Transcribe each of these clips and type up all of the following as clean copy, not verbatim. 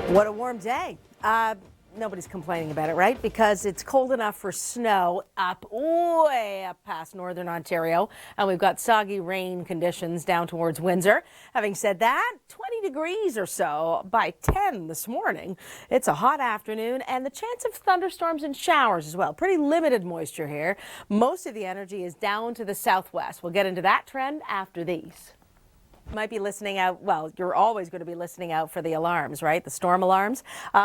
What a warm day. Nobody's complaining about it, right? Because it's cold enough for snow way up past northern Ontario. And we've got soggy rain conditions down towards Windsor. Having said that, 20 degrees or so by 10 this morning. It's a hot afternoon and the chance of thunderstorms and showers as well. Pretty limited moisture here. Most of the energy is down to the southwest. We'll get into that trend after these. Might be listening out. Well, you're always going to be listening out for the alarms, right? The storm alarms.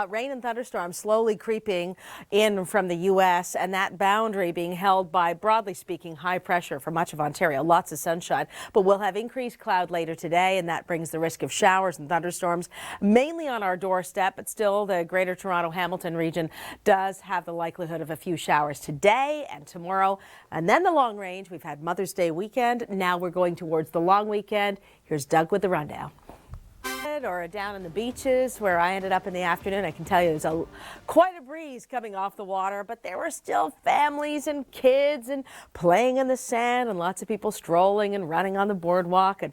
Rain and thunderstorms slowly creeping in from the U.S. and that boundary being held by, broadly speaking, high pressure for much of Ontario. Lots of sunshine, but we'll have increased cloud later today, and that brings the risk of showers and thunderstorms mainly on our doorstep. But still, the Greater Toronto Hamilton region does have the likelihood of a few showers today and tomorrow. And then the long range. We've had Mother's Day weekend. Now we're going towards the long weekend. Here's Doug with the rundown. Or down in the beaches where I ended up in the afternoon, I can tell you there's quite a breeze coming off the water, but there were still families and kids and playing in the sand and lots of people strolling and running on the boardwalk. And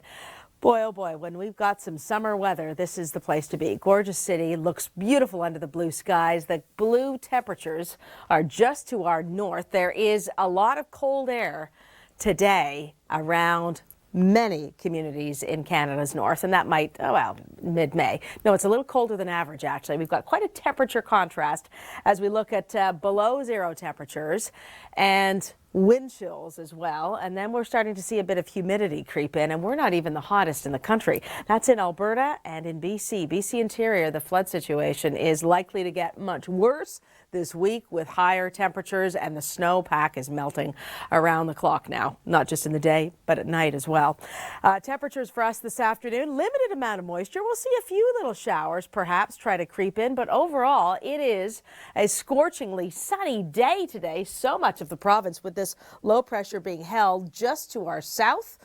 boy, oh boy, when we've got some summer weather, this is the place to be. Gorgeous city, looks beautiful under the blue skies. The blue temperatures are just to our north. There is a lot of cold air today around many communities in Canada's north, and that might, mid-May. No, it's a little colder than average, actually. We've got quite a temperature contrast as we look at below zero temperatures and wind chills as well. And then we're starting to see a bit of humidity creep in, and we're not even the hottest in the country. That's in Alberta and in BC. BC Interior, the flood situation is likely to get much worse this week with higher temperatures, and the snowpack is melting around the clock now, not just in the day, but at night as well. Temperatures for us this afternoon, limited amount of moisture. We'll see a few little showers perhaps try to creep in, but overall it is a scorchingly sunny day today. So much of the province with this low pressure being held just to our south,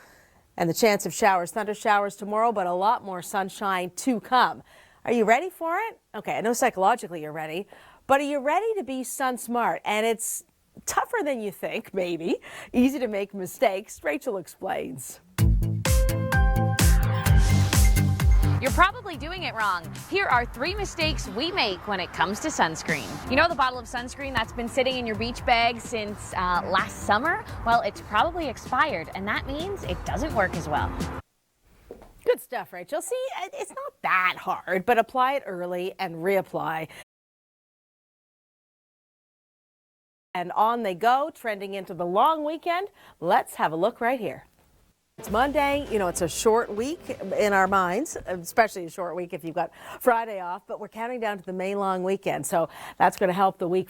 and the chance of showers, thunder showers tomorrow, but a lot more sunshine to come. Are you ready for it? Okay, I know psychologically you're ready, but are you ready to be sun smart? And it's tougher than you think, maybe. Easy to make mistakes. Rachel explains. You're probably doing it wrong. Here are 3 mistakes we make when it comes to sunscreen. You know the bottle of sunscreen that's been sitting in your beach bag since last summer? Well, it's probably expired, and that means it doesn't work as well. Good stuff, Rachel. See, it's not that hard, but apply it early and reapply. And on they go, trending into the long weekend. Let's have a look right here. It's Monday, you know, it's a short week in our minds, especially a short week if you've got Friday off, but we're counting down to the May long weekend. So that's going to help the week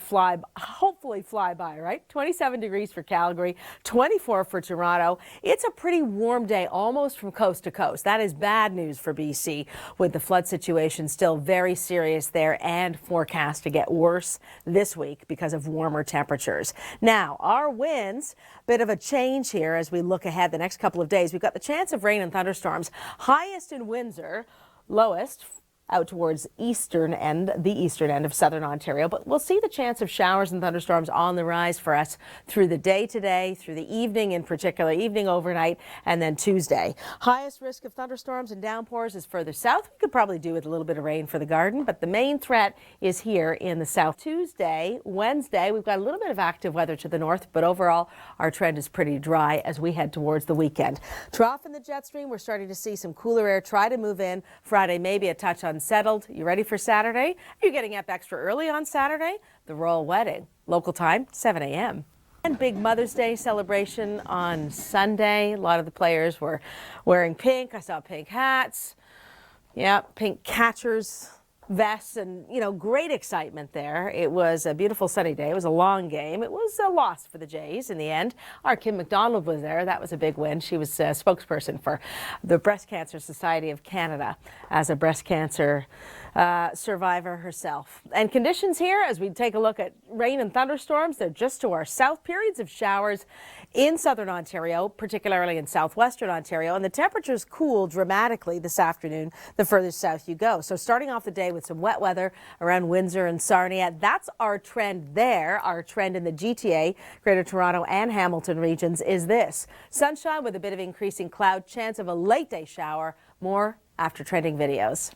hopefully fly by, right? 27 degrees for Calgary, 24 for Toronto. It's a pretty warm day, almost from coast to coast. That is bad news for BC, with the flood situation still very serious there and forecast to get worse this week because of warmer temperatures. Now, our winds, bit of a change here as we look ahead the next couple of days. We've got the chance of rain and thunderstorms, highest in Windsor, lowest out towards the eastern end of southern Ontario. But we'll see the chance of showers and thunderstorms on the rise for us through the day today, through the evening in particular, evening overnight, and then Tuesday. Highest risk of thunderstorms and downpours is further south. We could probably do with a little bit of rain for the garden, but the main threat is here in the south. Tuesday, Wednesday, we've got a little bit of active weather to the north, but overall our trend is pretty dry as we head towards the weekend. Trough in the jet stream, we're starting to see some cooler air try to move in. Friday, maybe a touch unsettled. You ready for Saturday? Are you getting up extra early on Saturday? The royal wedding, local time, 7 a.m. And big Mother's Day celebration on Sunday. A lot of the players were wearing pink. I saw pink hats. Yeah, pink catchers, vests, and, you know, great excitement there. It was a beautiful sunny day. It was a long game. It was a loss for the Jays in the end. Our Kim McDonald was there. That was a big win. She was a spokesperson for the Breast Cancer Society of Canada as a breast cancer survivor herself. And conditions here, as we take a look at rain and thunderstorms, they're just to our south. Periods of showers in southern Ontario, particularly in southwestern Ontario, and the temperatures cool dramatically this afternoon the further south you go. So starting off the day with some wet weather around Windsor and Sarnia. That's our trend there. Our trend in the GTA, Greater Toronto and Hamilton regions is this. Sunshine with a bit of increasing cloud, chance of a late day shower. More after trending videos.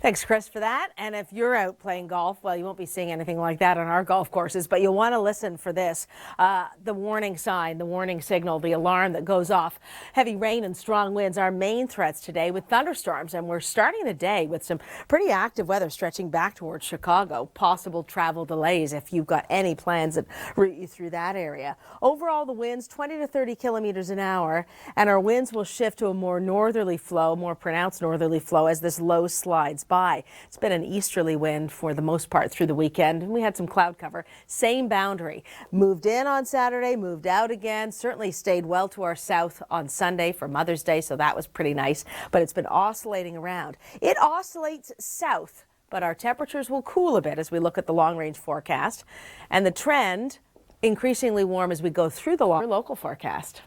Thanks, Chris, for that. And if you're out playing golf, well, you won't be seeing anything like that on our golf courses, but you'll want to listen for this. The warning sign, the warning signal, the alarm that goes off. Heavy rain and strong winds are main threats today with thunderstorms. And we're starting the day with some pretty active weather stretching back towards Chicago. Possible travel delays if you've got any plans that route you through that area. Overall, the winds 20 to 30 kilometers an hour, and our winds will shift to a more northerly flow, more pronounced northerly flow as this low slides by. It's been an easterly wind for the most part through the weekend, and we had some cloud cover. Same boundary. Moved in on Saturday, moved out again. Certainly stayed well to our south on Sunday for Mother's Day, so that was pretty nice. But it's been oscillating around. It oscillates south, but our temperatures will cool a bit as we look at the long-range forecast. And the trend, increasingly warm as we go through the local forecast.